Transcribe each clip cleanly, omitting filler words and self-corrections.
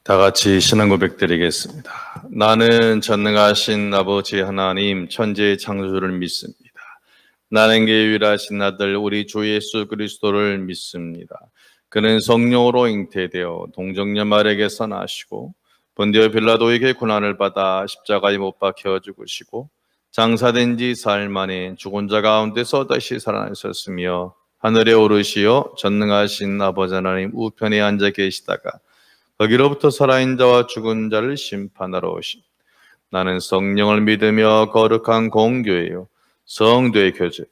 다 같이 신앙 고백 드리겠습니다. 나는 전능하신 아버지 하나님 천지의 창조주를 믿습니다. 나는 유일하신 아들 우리 주 예수 그리스도를 믿습니다. 그는 성령으로 잉태되어 동정녀 마리아에게서 나시고 본디오 빌라도에게 고난을 받아 십자가에 못 박혀 죽으시고 장사된 지 사흘 만에 죽은 자 가운데서 다시 살아나셨으며 하늘에 오르시어 전능하신 아버지 하나님 우편에 앉아 계시다가 거기로부터 살아있는 자와 죽은 자를 심판하러 오심. 나는 성령을 믿으며 거룩한 공교회요 성도의 교제,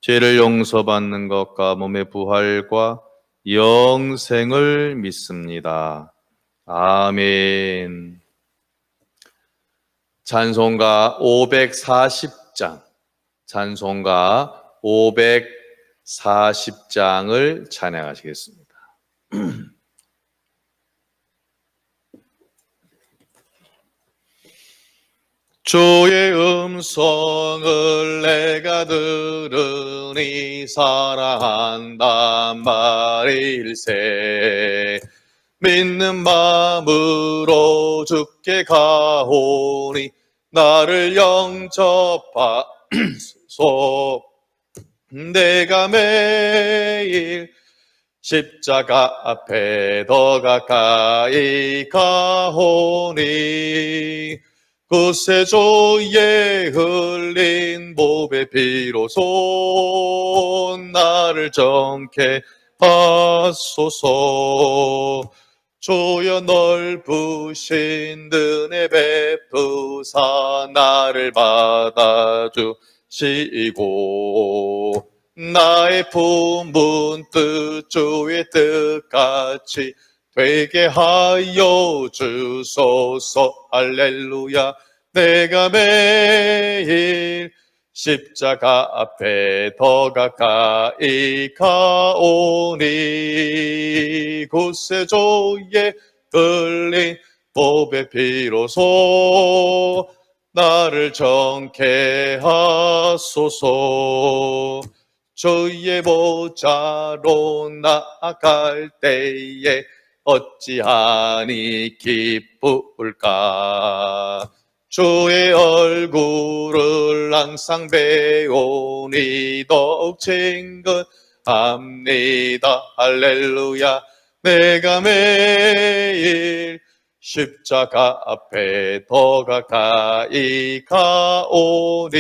죄를 용서받는 것과 몸의 부활과 영생을 믿습니다. 아멘. 찬송가 540장, 찬송가 540장을 찬양하시겠습니다. 주의 음성을 내가 들으니 사랑한단 말일세. 믿는 마음으로 주께 가오니 나를 영접하소서. 내가 매일 십자가 앞에 더 가까이 가오니 구세주의 흘린 몸의 피로소 나를 정케 하소서. 주여 넓으신 은혜 베푸사 나를 받아주시고 나의 품은 뜻 주의 뜻같이 되게 하여 주소서. 할렐루야. 내가 매일 십자가 앞에 더 가까이 가오니 구세주의 흘린 몸의 피로소 나를 정케 하소서. 주의 보좌로 나아갈 때에 어찌하니 기쁠까. 주의 얼굴을 항상 배우니 더욱 친근합니다. 할렐루야. 내가 매일 십자가 앞에 더 가까이 가오니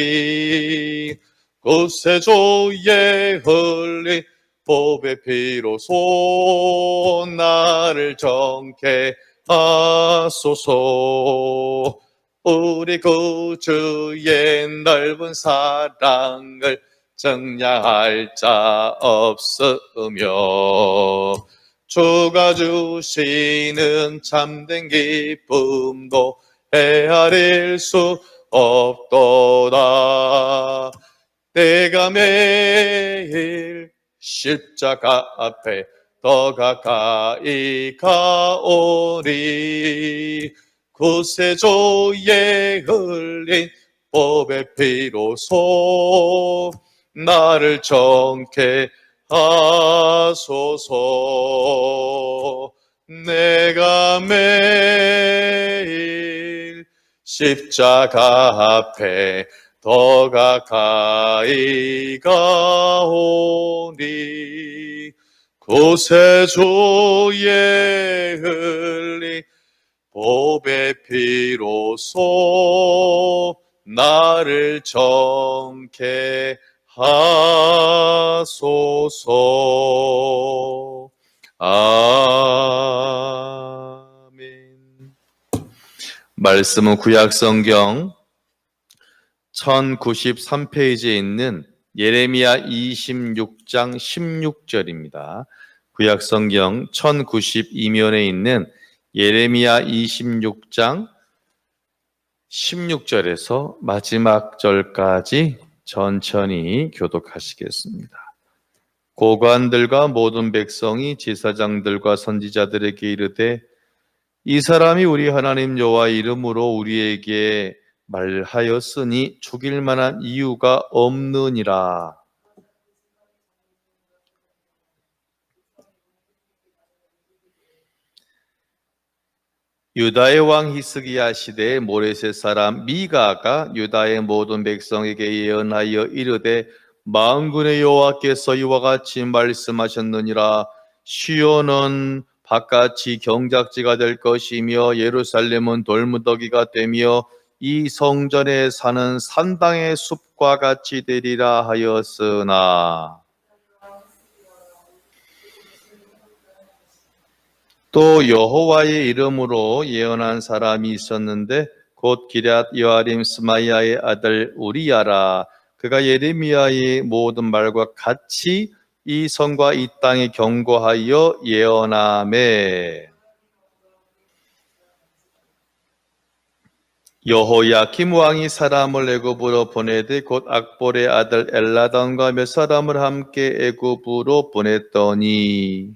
구세주의 흘린 몸의 피로소 나를 정케 하소서. 우리 구주의 넓은 사랑을 정량할 자 없으며 주가 주시는 참된 기쁨도 헤아릴 수 없도다. 내가 매일 십자가 앞에 더 가까이 가오니 구세주의 흘린 몸의 피로소 나를 정케 하소서. 내가 매일 십자가 앞에 더 가까이 가오니 구세주의 흘린 몸의 피로소 나를 정케 하소서. 아멘. 말씀은 구약성경 1093페이지에 있는 예레미야 26장 16절입니다. 구약성경 1092면에 있는 예레미야 26장 16절에서 마지막 절까지 천천히 교독하시겠습니다. 고관들과 모든 백성이 제사장들과 선지자들에게 이르되 이 사람이 우리 하나님 여호와 이름으로 우리에게 말하였으니 죽일 만한 이유가 없느니라. 유다의 왕 히스기야 시대에 모레셋 사람 미가가 유다의 모든 백성에게 예언하여 이르되 만군의 여호와께서 이와 같이 말씀하셨느니라. 시온은 바깥이 경작지가 될 것이며 예루살렘은 돌무더기가 되며 이 성전에 사는 산당의 숲과 같이 되리라 하였으나, 또 여호와의 이름으로 예언한 사람이 있었는데 곧 기럇 여아림 스마야의 아들 우리야라. 그가 예레미야의 모든 말과 같이 이 성과 이 땅에 경고하여 예언하매, 여호야김 왕이 사람을 애굽으로 보내되 곧 악볼의 아들 엘라단과 몇 사람을 함께 애굽으로 보냈더니,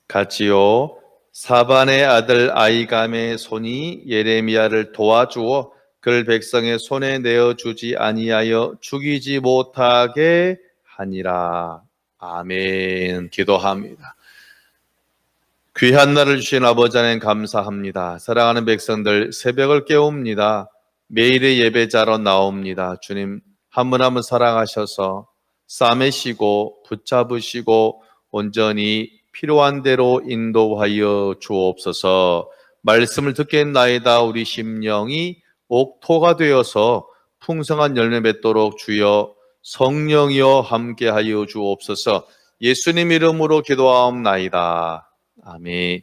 같이요, 사반의 아들 아이감의 손이 예레미야를 도와주어 그를 백성의 손에 내어주지 아니하여 죽이지 못하게 하니라. 아멘. 기도합니다. 귀한 날을 주신 아버지 하나님 감사합니다. 사랑하는 백성들, 새벽을 깨웁니다. 매일의 예배자로 나옵니다. 주님 한 분 한 분 사랑하셔서 싸매시고 붙잡으시고 온전히 필요한 대로 인도하여 주옵소서. 말씀을 듣겠나이다. 우리 심령이 옥토가 되어서 풍성한 열매 맺도록 주여 성령이여 함께하여 주옵소서. 예수님 이름으로 기도하옵나이다. 아멘.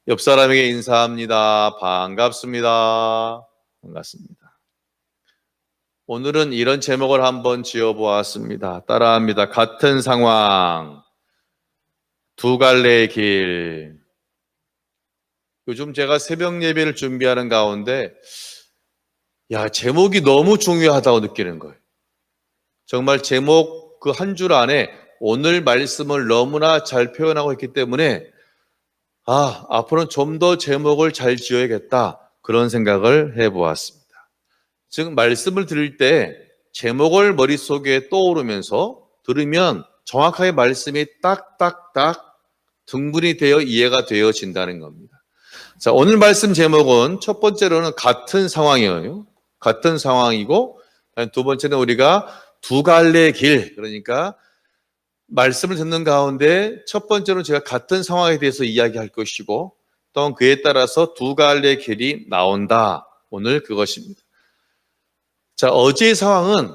옆 사람에게 인사합니다. 반갑습니다. 반갑습니다. 오늘은 이런 제목을 한번 지어보았습니다. 따라합니다. 같은 상황, 두 갈래의 길. 요즘 제가 새벽 예배를 준비하는 가운데 제목이 너무 중요하다고 느끼는 거예요. 정말 제목 그 한 줄 안에 오늘 말씀을 너무나 잘 표현하고 있기 때문에 앞으로는 좀 더 제목을 잘 지어야겠다, 그런 생각을 해보았습니다. 즉 말씀을 들을 때 제목을 머릿속에 떠오르면서 들으면 정확하게 말씀이 딱딱딱 등분이 되어 이해가 되어진다는 겁니다. 자, 오늘 말씀 제목은 첫 번째로는 같은 상황이에요. 같은 상황이고, 두 번째는 우리가 두 갈래의 길, 그러니까 말씀을 듣는 가운데 첫 번째로는 제가 같은 상황에 대해서 이야기할 것이고, 또 그에 따라서 두 갈래의 길이 나온다. 오늘 그것입니다. 자, 어제의 상황은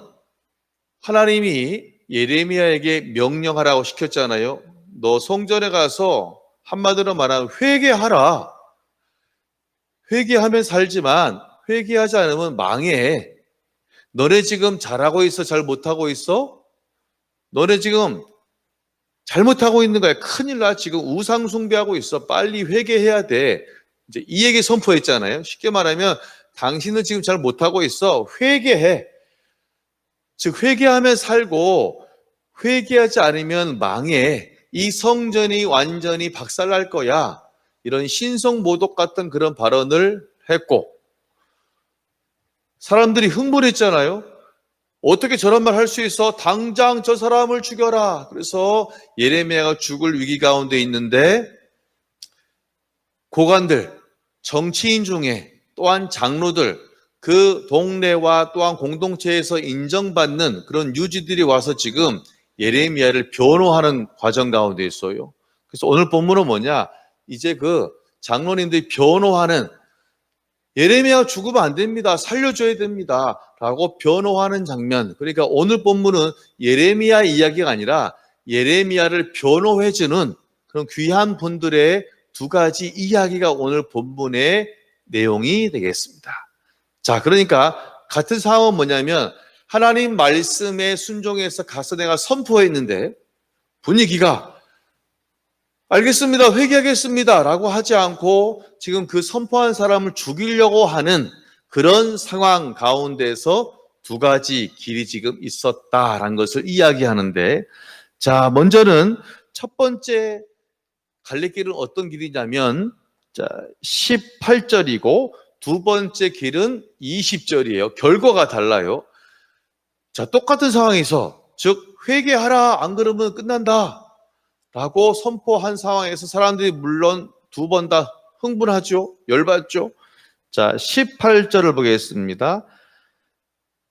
하나님이 예레미야에게 명령하라고 시켰잖아요. 너 성전에 가서 한마디로 말하면 회개하라. 회개하면 살지만 회개하지 않으면 망해. 너네 지금 잘하고 있어? 잘 못하고 있어? 너네 지금 잘못하고 있는 거야. 큰일 나. 지금 우상 숭배하고 있어. 빨리 회개해야 돼. 이제 이 얘기 선포했잖아요. 쉽게 말하면 당신은 지금 잘 못하고 있어. 회개해. 즉 회개하면 살고 회개하지 않으면 망해. 이 성전이 완전히 박살날 거야. 이런 신성모독 같은 그런 발언을 했고, 사람들이 흥분했잖아요. 어떻게 저런 말 할 수 있어? 당장 저 사람을 죽여라. 그래서 예레미야가 죽을 위기 가운데 있는데 고관들, 정치인 중에 또한 장로들, 그 동네와 또한 공동체에서 인정받는 그런 유지들이 와서 지금 예레미야를 변호하는 과정 가운데 있어요. 그래서 오늘 본문은 뭐냐? 이제 그 장로님들이 변호하는, 예레미야가 죽으면 안 됩니다. 살려줘야 됩니다. 라고 변호하는 장면. 그러니까 오늘 본문은 예레미야 이야기가 아니라 예레미야를 변호해주는 그런 귀한 분들의 두 가지 이야기가 오늘 본문의 내용이 되겠습니다. 자, 그러니까 같은 상황은 뭐냐면 하나님 말씀에 순종해서 가서 내가 선포했는데 분위기가 알겠습니다, 회개하겠습니다 라고 하지 않고 지금 그 선포한 사람을 죽이려고 하는 그런 상황 가운데서 두 가지 길이 지금 있었다라는 것을 이야기하는데, 자, 먼저는 첫 번째 갈래길은 어떤 길이냐면 18절이고 두 번째 길은 20절이에요. 결과가 달라요. 자, 똑같은 상황에서, 즉 회개하라, 안 그러면 끝난다 라고 선포한 상황에서 사람들이 물론 두 번 다 흥분하죠. 열받죠. 자, 18절을 보겠습니다.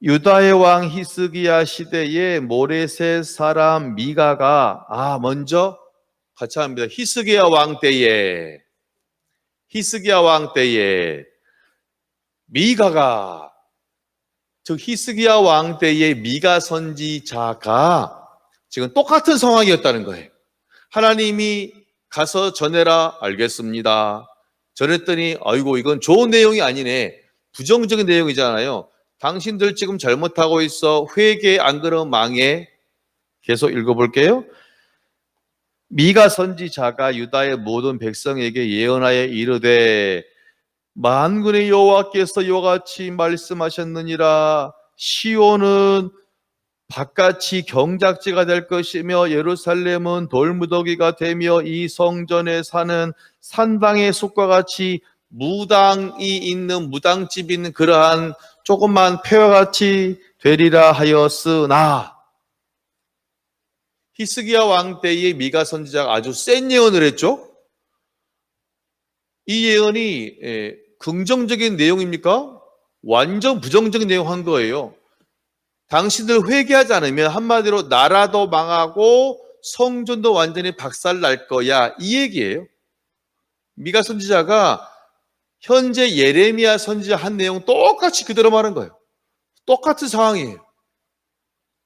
유다의 왕 히스기야 시대에 모레셋 사람 미가가 먼저 같이 합니다. 히스기야 왕 때에 미가가, 즉 히스기야 왕 때에 미가 선지자가 지금 똑같은 상황이었다는 거예요. 하나님이 가서 전해라. 알겠습니다. 전했더니 아이고 이건 좋은 내용이 아니네. 부정적인 내용이잖아요. 당신들 지금 잘못하고 있어. 회개, 안 그러면 망해. 계속 읽어볼게요. 미가 선지자가 유다의 모든 백성에게 예언하여 이르되 만군의 여호와께서 이와 같이 말씀하셨느니라. 시온은 바깥이 경작지가 될 것이며 예루살렘은 돌무더기가 되며 이 성전에 사는 산당의 숲과 같이 무당이 있는 무당집이 있는 그러한 조그만 폐와 같이 되리라 하였으나, 히스기야 왕 때에 미가 선지자가 아주 센 예언을 했죠. 이 예언이 긍정적인 내용입니까? 완전 부정적인 내용 한 거예요. 당신들 회개하지 않으면 한마디로 나라도 망하고 성전도 완전히 박살날 거야, 이 얘기예요. 미가 선지자가 현재 예레미야 선지자 한 내용 똑같이 그대로 말한 거예요. 똑같은 상황이에요.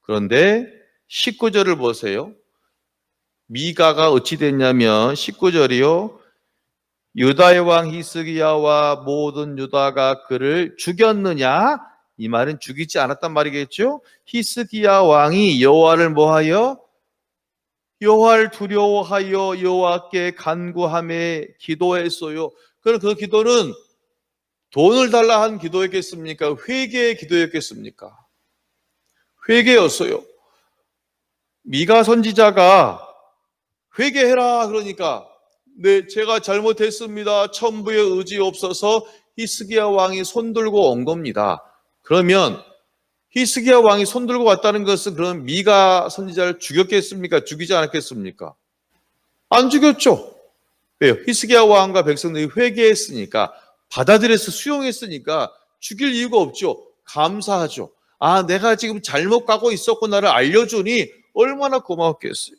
그런데 19절을 보세요. 미가가 어찌 됐냐면 19절이요. 유다의 왕 히스기야와 모든 유다가 그를 죽였느냐? 이 말은 죽이지 않았단 말이겠죠. 히스기야 왕이 여호와를 뭐하여? 여호와를 두려워하여 여호와께 간구하며 기도했어요. 그럼 그 기도는 돈을 달라 한 기도였겠습니까? 회개의 기도였겠습니까? 회개였어요. 미가 선지자가 회개해라 그러니까 네, 제가 잘못했습니다. 천부의 의지 없어서 히스기야 왕이 손들고 온 겁니다. 그러면 히스기야 왕이 손들고 왔다는 것은 그럼 미가 선지자를 죽였겠습니까? 죽이지 않았겠습니까? 안 죽였죠. 왜요? 히스기야 왕과 백성들이 회개했으니까, 받아들여서 수용했으니까 죽일 이유가 없죠. 감사하죠. 내가 지금 잘못 가고 있었구나를 알려주니 얼마나 고마웠겠어요.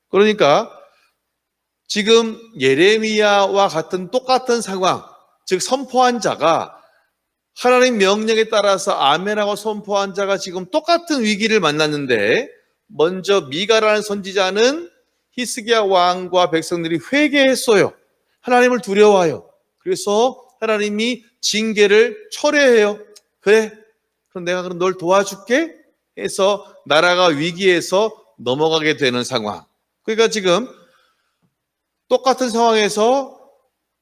그러니까 지금 예레미야와 같은 똑같은 상황, 즉 선포한 자가, 하나님 명령에 따라서 아멘하고 선포한 자가 지금 똑같은 위기를 만났는데, 먼저 미가라는 선지자는 히스기야 왕과 백성들이 회개했어요. 하나님을 두려워해요. 그래서 하나님이 징계를 철회해요. 그래, 그럼 내가 그럼 널 도와줄게 해서 나라가 위기에서 넘어가게 되는 상황. 그러니까 지금 똑같은 상황에서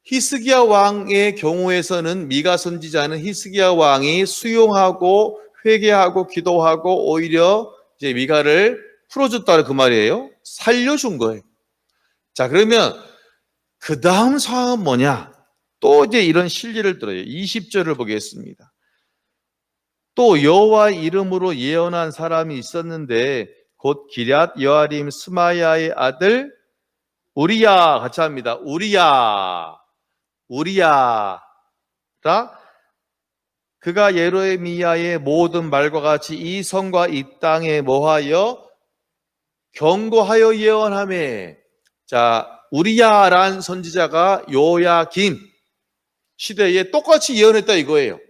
히스기야 왕의 경우에서는 미가 선지자는 히스기야 왕이 수용하고 회개하고 기도하고 오히려 이제 미가를 풀어줬다는 그 말이에요. 살려준 거예요. 자, 그러면 그 다음 상황은 뭐냐? 또 이제 이런 실리를 들어요. 20절을 보겠습니다. 또 여호와 이름으로 예언한 사람이 있었는데 곧 기럇 여아림 스마야의 아들 우리야, 같이 합니다. 우리야라, 그가 예레미야의 모든 말과 같이 이 성과 이 땅에 뭐하여 경고하여 예언하매. 자, 우리야란 선지자가 요야김 시대에 똑같이 예언했다 이거예요.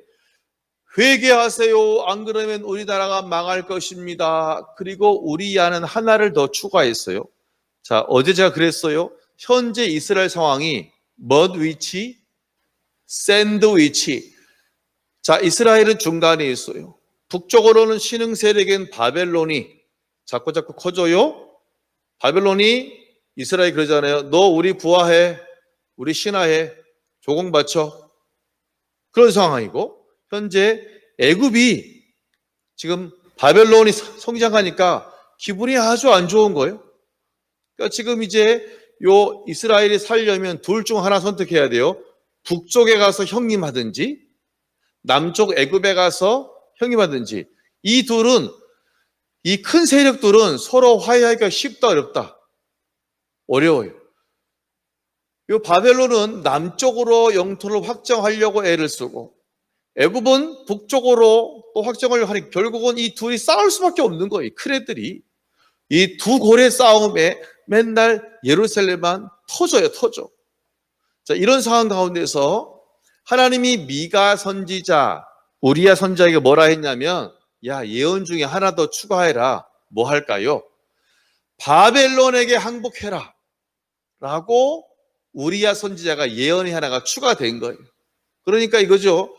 회개하세요. 안 그러면 우리나라가 망할 것입니다. 그리고 우리야는 하나를 더 추가했어요. 자, 어제 제가 그랬어요. 현재 이스라엘 상황이 먼 위치, 샌드위치. 자, 이스라엘은 중간에 있어요. 북쪽으로는 신흥 세력인 바벨론이 자꾸 커져요. 바벨론이 이스라엘 그러잖아요. 너 우리 부하해, 우리 신하해, 조공 바쳐. 그런 상황이고, 현재 애굽이 지금 바벨론이 성장하니까 기분이 아주 안 좋은 거예요. 그러니까 지금 이제 요 이스라엘이 살려면 둘 중 하나 선택해야 돼요. 북쪽에 가서 형님하든지 남쪽 애굽에 가서 형님하든지. 이 둘은, 이 큰 세력들은 서로 화해하기가 쉽다 어렵다? 어려워요. 이 바벨론은 남쪽으로 영토를 확정하려고 애를 쓰고 애굽은 북쪽으로 또 확정하려고 하니 결국은 이 둘이 싸울 수밖에 없는 거예요. 큰 애들이. 이 두 고래 싸움에 맨날 예루살렘만 터져. 자, 이런 상황 가운데서 하나님이 미가 선지자, 우리야 선지자에게 뭐라 했냐면, 야, 예언 중에 하나 더 추가해라. 뭐 할까요? 바벨론에게 항복해라 라고 우리야 선지자가 예언이 하나가 추가된 거예요. 그러니까 이거죠.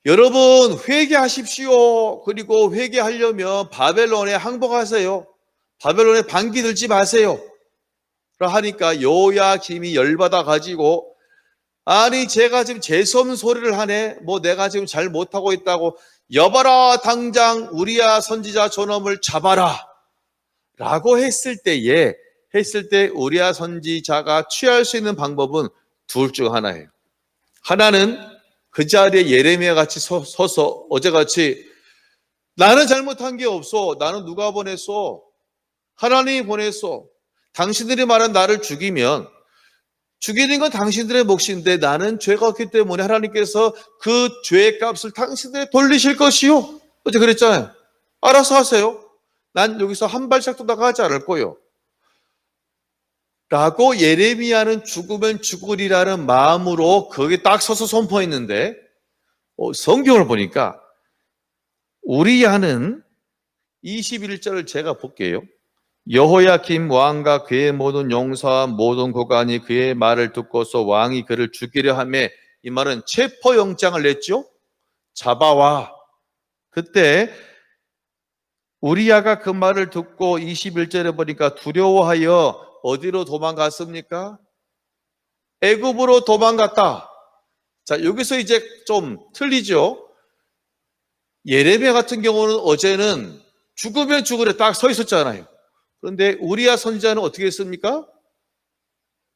여러분 회개하십시오. 그리고 회개하려면 바벨론에 항복하세요. 바벨론에 반기 들지 마세요. 하니까 여호야김이 열받아 가지고, 아니 제가 지금 재수없는 소리를 하네. 뭐 내가 지금 잘 못하고 있다고. 여봐라, 당장 우리야 선지자 저놈을 잡아라 라고 했을 때 우리야 선지자가 취할 수 있는 방법은 둘 중 하나예요. 하나는 그 자리에 예레미야 같이 서서 어제같이 나는 잘못한 게 없어. 나는 누가 보냈어? 하나님이 보냈어. 당신들이 말한 나를 죽이면 죽이는 건 당신들의 몫인데 나는 죄가 없기 때문에 하나님께서 그 죄의 값을 당신들에 돌리실 것이요. 어제 그랬잖아요. 알아서 하세요. 난 여기서 한 발짝도 나가지 않을 거예요. 라고 예레미야는 죽으면 죽으리라는 마음으로 거기 딱 서서 선포했는데, 성경을 보니까 우리야는 21절을 제가 볼게요. 여호야김 왕과 그의 모든 용사와 모든 고관이 그의 말을 듣고서 왕이 그를 죽이려 하며, 이 말은 체포영장을 냈죠. 잡아와. 그때 우리야가 그 말을 듣고 21절에 보니까 두려워하여 어디로 도망갔습니까? 애굽으로 도망갔다. 자, 여기서 이제 좀 틀리죠. 예레미야 같은 경우는 어제는 죽으면 죽으래 딱 서 있었잖아요. 그런데 우리야 선지자는 어떻게 했습니까?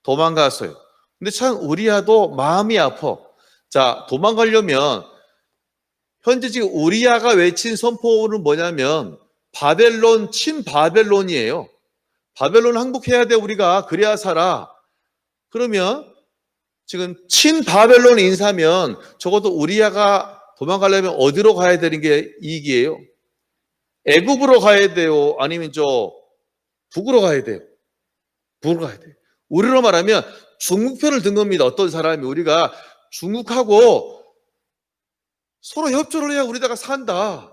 도망갔어요. 근데 참 우리야도 마음이 아파. 자, 도망가려면 현재 지금 우리야가 외친 선포는 뭐냐면 바벨론, 친바벨론이에요. 바벨론 항복해야 돼 우리가. 그래야 살아. 그러면 지금 친바벨론 인사면 적어도 우리야가 도망가려면 어디로 가야 되는 게 이익이에요? 애굽으로 가야 돼요? 아니면 북으로 가야 돼요? 북으로 가야 돼요. 우리로 말하면 중국 편을 든 겁니다. 어떤 사람이 우리가 중국하고 서로 협조를 해야 우리다가 산다.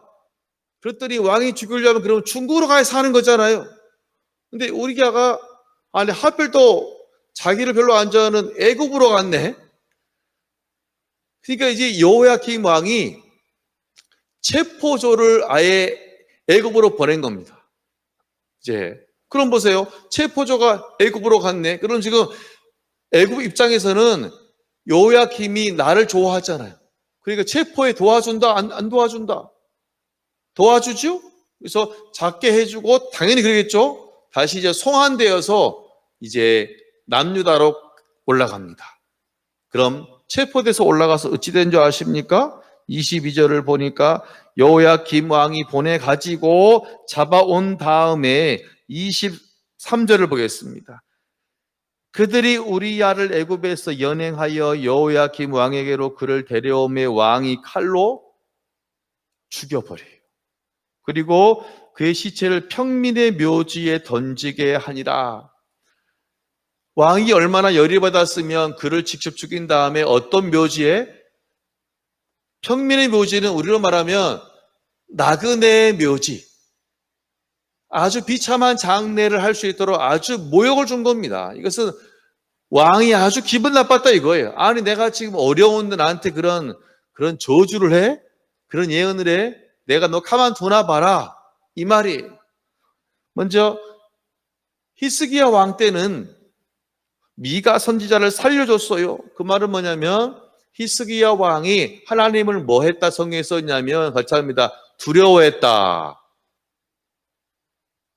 그랬더니 왕이 죽이려면 그러면 중국으로 가야 사는 거잖아요. 근데 우리가 아니 하필 또 자기를 별로 안 좋아하는 애굽으로 갔네. 그러니까 이제 여호야김 왕이 체포조를 아예 애굽으로 보낸 겁니다. 이제 그럼 보세요. 체포조가 애굽으로 갔네. 그럼 지금 애굽 입장에서는 여호야김이 나를 좋아하잖아요. 그러니까 체포에 도와준다, 안 도와준다? 도와주죠? 그래서 작게 해주고 당연히 그러겠죠? 다시 이제 송환되어서 이제 남유다로 올라갑니다. 그럼 체포돼서 올라가서 어찌 된 줄 아십니까? 22절을 보니까 여호야김 왕이 보내가지고 잡아온 다음에 23절을 보겠습니다. 그들이 우리야를 애굽에서 연행하여 여호야김 왕에게로 그를 데려오매 왕이 칼로 죽여버려요. 그리고 그의 시체를 평민의 묘지에 던지게 하니라. 왕이 얼마나 열이 받았으면 그를 직접 죽인 다음에 어떤 묘지에? 평민의 묘지는 우리로 말하면 나그네의 묘지. 아주 비참한 장례를 할 수 있도록 아주 모욕을 준 겁니다. 이것은 왕이 아주 기분 나빴다 이거예요. 아니 내가 지금 어려운데 나한테 그런 저주를 해? 그런 예언을 해? 내가 너 가만 두나 봐라. 이 말이. 먼저 히스기야 왕 때는 미가 선지자를 살려줬어요. 그 말은 뭐냐면 히스기야 왕이 하나님을 뭐 했다 성경에 썼냐면 같이 합니다. 두려워했다.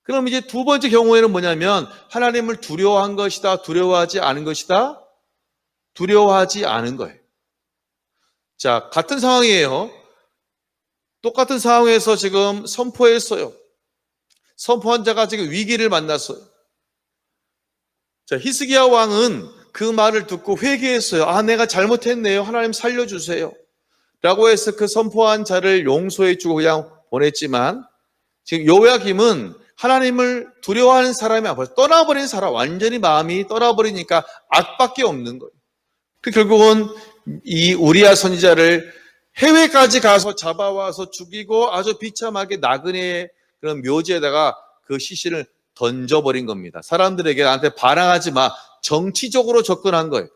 그럼 이제 두 번째 경우에는 뭐냐면 하나님을 두려워한 것이다, 두려워하지 않은 것이다? 두려워하지 않은 거예요. 자, 같은 상황이에요. 똑같은 상황에서 지금 선포했어요. 선포한 자가 지금 위기를 만났어요. 자, 히스기야 왕은 그 말을 듣고 회개했어요. 아, 내가 잘못했네요. 하나님 살려주세요. 라고 해서 그 선포한 자를 용서해 주고 그냥 보냈지만, 지금 요야김은 하나님을 두려워하는 사람이 아니라 떠나버린 사람, 완전히 마음이 떠나버리니까 악밖에 없는 거예요. 그 결국은 이 우리야 선지자를 해외까지 가서 잡아와서 죽이고 아주 비참하게 나그네의 그런 묘지에다가 그 시신을 던져버린 겁니다. 사람들에게 나한테 반항하지 마. 정치적으로 접근한 거예요.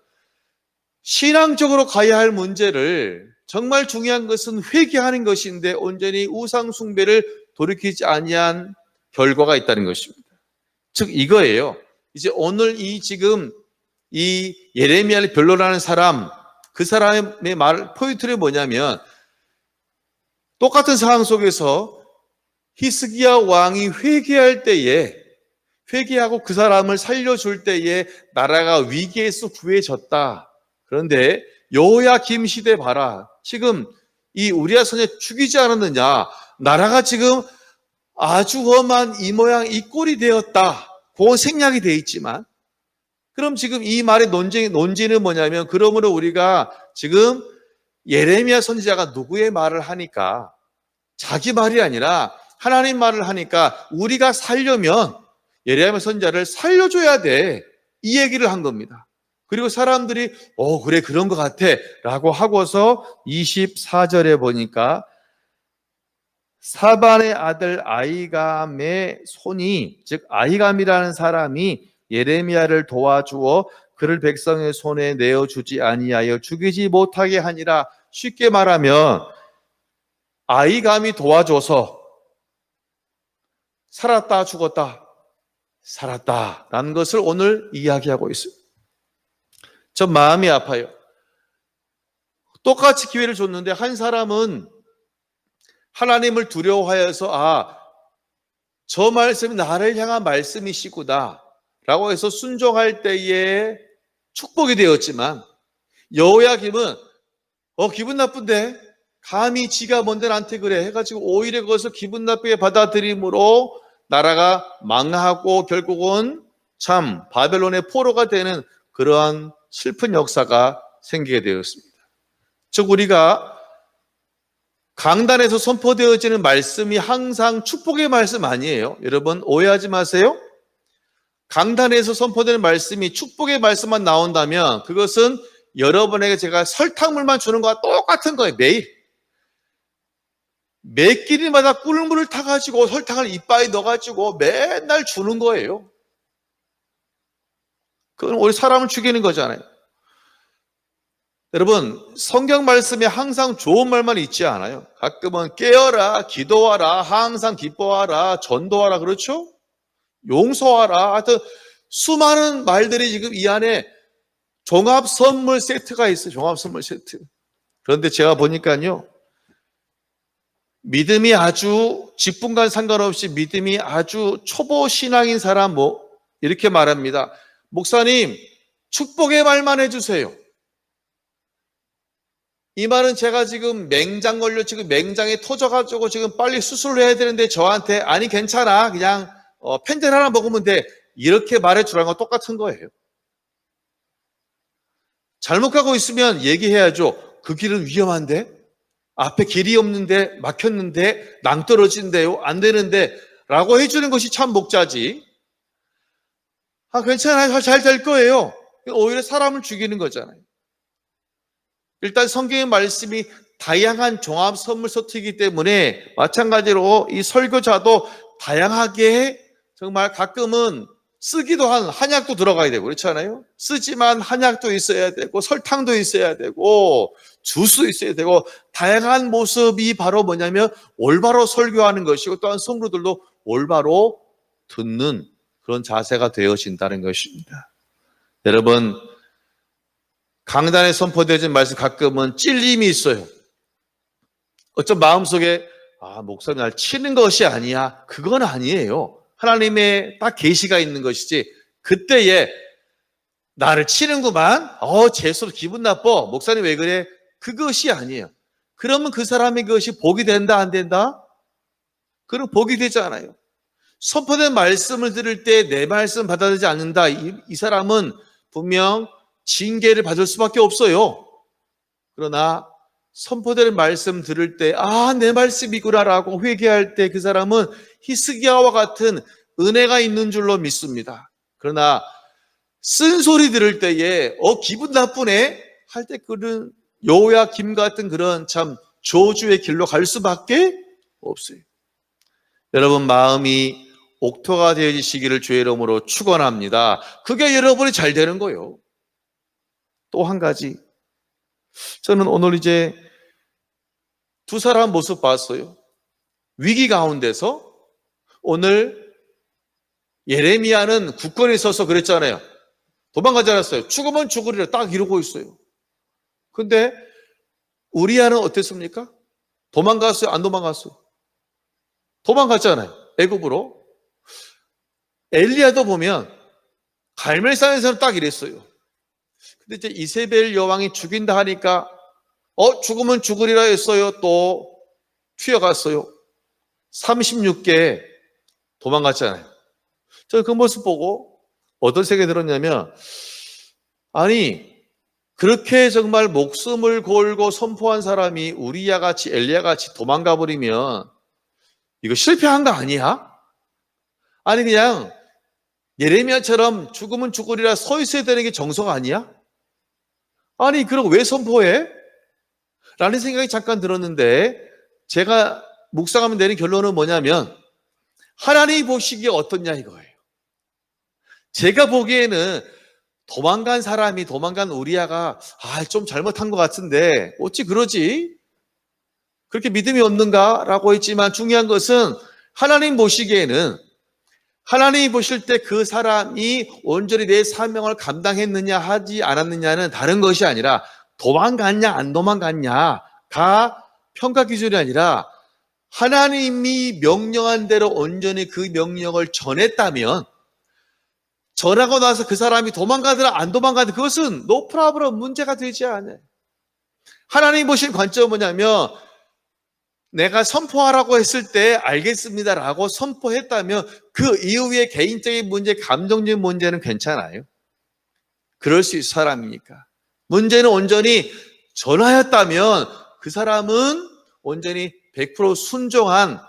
신앙적으로 가야 할 문제를, 정말 중요한 것은 회개하는 것인데 온전히 우상 숭배를 돌이키지 아니한 결과가 있다는 것입니다. 즉 이거예요. 이제 오늘 지금 이 예레미야를 변론하는 사람, 그 사람의 말 포인트는 뭐냐면, 똑같은 상황 속에서 히스기야 왕이 회개할 때에, 회개하고 그 사람을 살려줄 때에 나라가 위기에서 구해졌다. 그런데 여호야김 시대 봐라. 지금 이 우리야 선지자 죽이지 않았느냐. 나라가 지금 아주 험한 이 모양 이 꼴이 되었다. 그건 생략이 되어 있지만, 그럼 지금 이 말의 논지는 뭐냐면, 그러므로 우리가 지금 예레미야 선지자가 누구의 말을 하니까, 자기 말이 아니라 하나님 말을 하니까 우리가 살려면 예레미야 선지자를 살려줘야 돼. 이 얘기를 한 겁니다. 그리고 사람들이 그래 그런 것 같아 라고 하고서 24절에 보니까 사반의 아들 아히감의 손이, 즉 아히감이라는 사람이 예레미야를 도와주어 그를 백성의 손에 내어주지 아니하여 죽이지 못하게 하니라. 쉽게 말하면 아히감이 도와줘서 살았다 죽었다 살았다라는 것을 오늘 이야기하고 있어요. 전 마음이 아파요. 똑같이 기회를 줬는데 한 사람은 하나님을 두려워하여서 저 말씀이 나를 향한 말씀이시구나 라고 해서 순종할 때에 축복이 되었지만, 여호야김은 기분 나쁜데 감히 지가 뭔데 나한테 그래 해가지고 오히려 그것을 기분 나쁘게 받아들임으로 나라가 망하고 결국은 참 바벨론의 포로가 되는 그러한 슬픈 역사가 생기게 되었습니다. 즉 우리가 강단에서 선포되어지는 말씀이 항상 축복의 말씀 아니에요. 여러분 오해하지 마세요. 강단에서 선포되는 말씀이 축복의 말씀만 나온다면 그것은 여러분에게 제가 설탕물만 주는 것과 똑같은 거예요. 매 끼니마다 꿀물을 타가지고 설탕을 이빨에 넣어가지고 맨날 주는 거예요. 그건 우리 사람을 죽이는 거잖아요. 여러분 성경 말씀에 항상 좋은 말만 있지 않아요. 가끔은 깨어라, 기도하라, 항상 기뻐하라, 전도하라, 그렇죠? 용서하라. 하여튼 수많은 말들이 지금 이 안에 종합 선물 세트가 있어요. 종합 선물 세트. 그런데 제가 보니까요, 믿음이 아주 직분과 상관없이 믿음이 아주 초보 신앙인 사람 이렇게 말합니다. 목사님 축복의 말만 해주세요. 이 말은 제가 지금 맹장 걸려 지금 맹장에 터져가지고 지금 빨리 수술을 해야 되는데 저한테 아니 괜찮아 그냥 펜젤 하나 먹으면 돼 이렇게 말해주라는 건 똑같은 거예요. 잘못 가고 있으면 얘기해야죠. 그 길은 위험한데, 앞에 길이 없는데, 막혔는데, 낭떠러진데요, 안 되는데 라고 해주는 것이 참 목자지. 괜찮아요, 잘 될 거예요. 오히려 사람을 죽이는 거잖아요. 일단 성경의 말씀이 다양한 종합 선물 세트이기 때문에 마찬가지로 이 설교자도 다양하게 정말 가끔은 쓰기도 한 한약도 들어가야 되고 그렇잖아요. 쓰지만 한약도 있어야 되고 설탕도 있어야 되고 주스도 있어야 되고 다양한 모습이 바로 뭐냐면 올바로 설교하는 것이고 또한 성도들도 올바로 듣는 그런 자세가 되어진다는 것입니다. 여러분 강단에 선포되어진 말씀 가끔은 찔림이 있어요. 어쩜 마음속에 목사님 날 치는 것이 아니야. 그건 아니에요. 하나님의 딱 계시가 있는 것이지 그때에 나를 치는구만. 재수로 기분 나빠. 목사님 왜 그래? 그것이 아니에요. 그러면 그 사람이 그것이 복이 된다 안 된다? 그럼 복이 되지 않아요. 선포된 말씀을 들을 때 내 말씀 받아들이지 않는다. 이 사람은 분명 징계를 받을 수밖에 없어요. 그러나 선포되는 말씀 들을 때 내 말씀이구나라고 회개할 때 그 사람은 히스기야와 같은 은혜가 있는 줄로 믿습니다. 그러나 쓴소리 들을 때에 기분 나쁘네 할 때 그런 요야김 같은 그런 참 저주의 길로 갈 수밖에 없어요. 여러분 마음이 옥토가 되어지시기를 주의 이름으로 축원합니다. 그게 여러분이 잘 되는 거예요. 또 한 가지, 저는 오늘 이제 두 사람 모습 봤어요. 위기 가운데서 오늘 예레미야는 굳건히 서서 그랬잖아요. 도망가지 않았어요. 죽으면 죽으리라 딱 이러고 있어요. 근데 우리야는 어땠습니까? 도망갔어요? 안 도망갔어요? 도망갔잖아요. 애굽으로. 엘리야도 보면 갈멜산에서는 딱 이랬어요. 근데 이제 이세벨 여왕이 죽인다 하니까 죽으면 죽으리라 했어요. 또 튀어갔어요. 36개 도망갔잖아요. 저는 그 모습 보고 어떤 생각이 들었냐면, 아니 그렇게 정말 목숨을 걸고 선포한 사람이 우리야 같이 엘리야 같이 도망가 버리면 이거 실패한 거 아니야? 아니 그냥 예레미야처럼 죽으면 죽으리라 서 있어야 되는 게 정석 아니야? 아니 그럼 왜 선포해? 라는 생각이 잠깐 들었는데, 제가 묵상하면 내린 결론은 뭐냐면 하나님이 보시기에 어떻냐 이거예요. 제가 보기에는 도망간 우리야가 좀 잘못한 것 같은데 어찌 그러지? 그렇게 믿음이 없는가? 라고 했지만 중요한 것은 하나님 보시기에는, 하나님이 보실 때 그 사람이 온전히 내 사명을 감당했느냐 하지 않았느냐는 다른 것이 아니라 도망갔냐 안 도망갔냐가 평가 기준이 아니라 하나님이 명령한 대로 온전히 그 명령을 전했다면, 전하고 나서 그 사람이 도망가더라 안 도망가더라 그것은 no problem, 문제가 되지 않아요. 하나님이 보신 관점은 뭐냐면, 내가 선포하라고 했을 때 알겠습니다라고 선포했다면 그 이후에 개인적인 문제, 감정적인 문제는 괜찮아요. 그럴 수 있을 사람이니까. 문제는 온전히 전하였다면 그 사람은 온전히 100% 순종한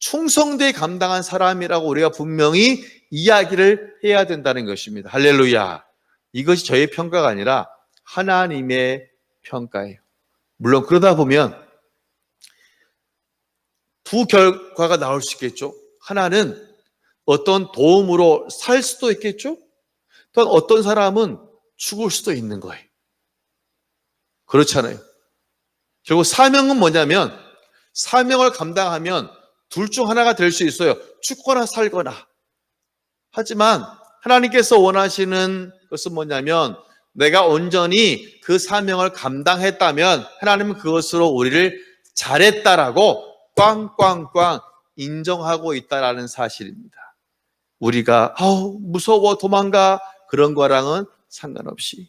충성되게 감당한 사람이라고 우리가 분명히 이야기를 해야 된다는 것입니다. 할렐루야. 이것이 저의 평가가 아니라 하나님의 평가예요. 물론 그러다 보면 두 결과가 나올 수 있겠죠. 하나는 어떤 도움으로 살 수도 있겠죠. 또한 어떤 사람은 죽을 수도 있는 거예요. 그렇잖아요. 결국 사명은 뭐냐면, 사명을 감당하면 둘 중 하나가 될 수 있어요. 죽거나 살거나. 하지만 하나님께서 원하시는 것은 뭐냐면, 내가 온전히 그 사명을 감당했다면 하나님은 그것으로 우리를 잘했다라고 꽝꽝꽝 인정하고 있다라는 사실입니다. 우리가 무서워 도망가 그런 거랑은 상관없이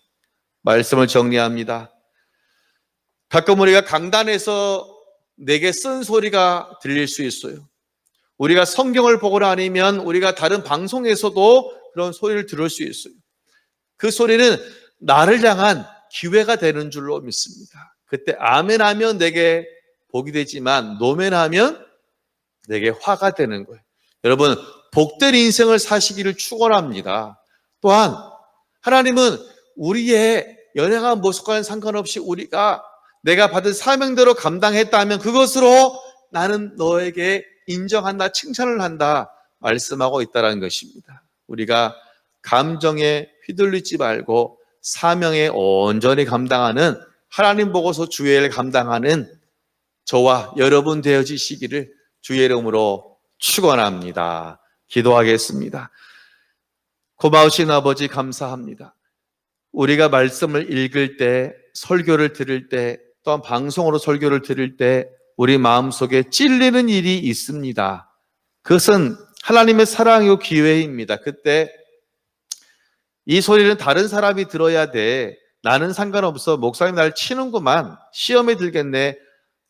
말씀을 정리합니다. 가끔 우리가 강단에서 내게 쓴 소리가 들릴 수 있어요. 우리가 성경을 보거나 아니면 우리가 다른 방송에서도 그런 소리를 들을 수 있어요. 그 소리는 나를 향한 기회가 되는 줄로 믿습니다. 그때 아멘 하면 내게 복이 되지만 노멘 하면 내게 화가 되는 거예요. 여러분, 복된 인생을 사시기를 축원합니다. 또한 하나님은 우리의 연약한 모습과는 상관없이 내가 받은 사명대로 감당했다면 그것으로 나는 너에게 인정한다, 칭찬을 한다 말씀하고 있다는 것입니다. 우리가 감정에 휘둘리지 말고 사명에 온전히 감당하는, 하나님 보고서 주의 일을 감당하는 저와 여러분 되어지시기를 주의 이름으로 축원합니다. 기도하겠습니다. 고마우신 아버지 감사합니다. 우리가 말씀을 읽을 때, 설교를 들을 때, 또한 방송으로 설교를 들을 때 우리 마음속에 찔리는 일이 있습니다. 그것은 하나님의 사랑이고 기회입니다. 그때 이 소리는 다른 사람이 들어야 돼. 나는 상관없어. 목사님 날 치는구만. 시험에 들겠네.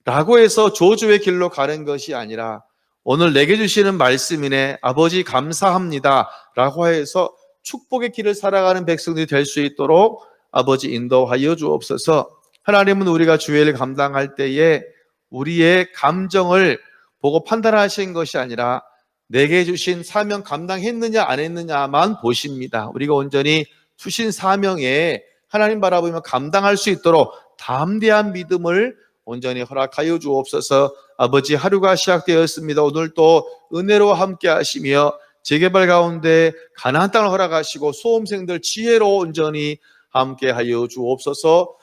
라고 해서 저주의 길로 가는 것이 아니라 오늘 내게 주시는 말씀이네. 아버지 감사합니다. 라고 해서 축복의 길을 살아가는 백성들이 될 수 있도록 아버지 인도하여 주옵소서. 하나님은 우리가 주일을 감당할 때에 우리의 감정을 보고 판단하신 것이 아니라 내게 주신 사명 감당했느냐 안 했느냐만 보십니다. 우리가 온전히 주신 사명에 하나님 바라보며 감당할 수 있도록 담대한 믿음을 온전히 허락하여 주옵소서. 아버지, 하루가 시작되었습니다. 오늘 또 은혜로 함께 하시며 재개발 가운데 가나안 땅을 허락하시고 수험생들 지혜로 온전히 함께 하여 주옵소서.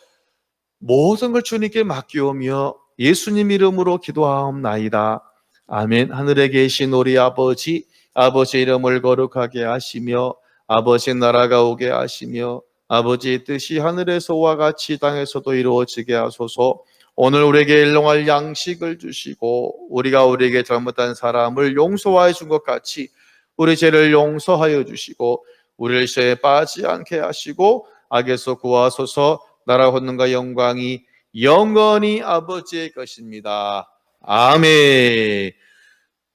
모든 걸 주님께 맡기오며 예수님 이름으로 기도하옵나이다. 아멘. 하늘에 계신 우리 아버지, 아버지 이름을 거룩하게 하시며 아버지 나라가 오게 하시며 아버지의 뜻이 하늘에서와 같이 땅에서도 이루어지게 하소서. 오늘 우리에게 일용할 양식을 주시고 우리가 우리에게 잘못한 사람을 용서하여 준 것 같이 우리 죄를 용서하여 주시고 우리를 시험에 빠지지 않게 하시고 악에서 구하소서. 나라 권능과 영광이 영원히 아버지의 것입니다. 아멘.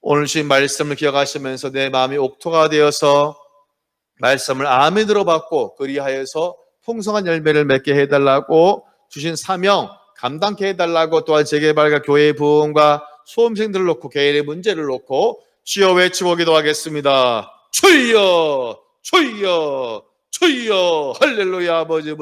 오늘 주신 말씀을 기억하시면서 내 마음이 옥토가 되어서 말씀을 아멘으로 받고 그리하여서 풍성한 열매를 맺게 해달라고 주신 사명 감당케 해달라고 또한 재개발과 교회의 부흥과 수험생들을 놓고 개인의 문제를 놓고 주여 외치고 기도하겠습니다. 주여 주여 주여 할렐루야. 아버지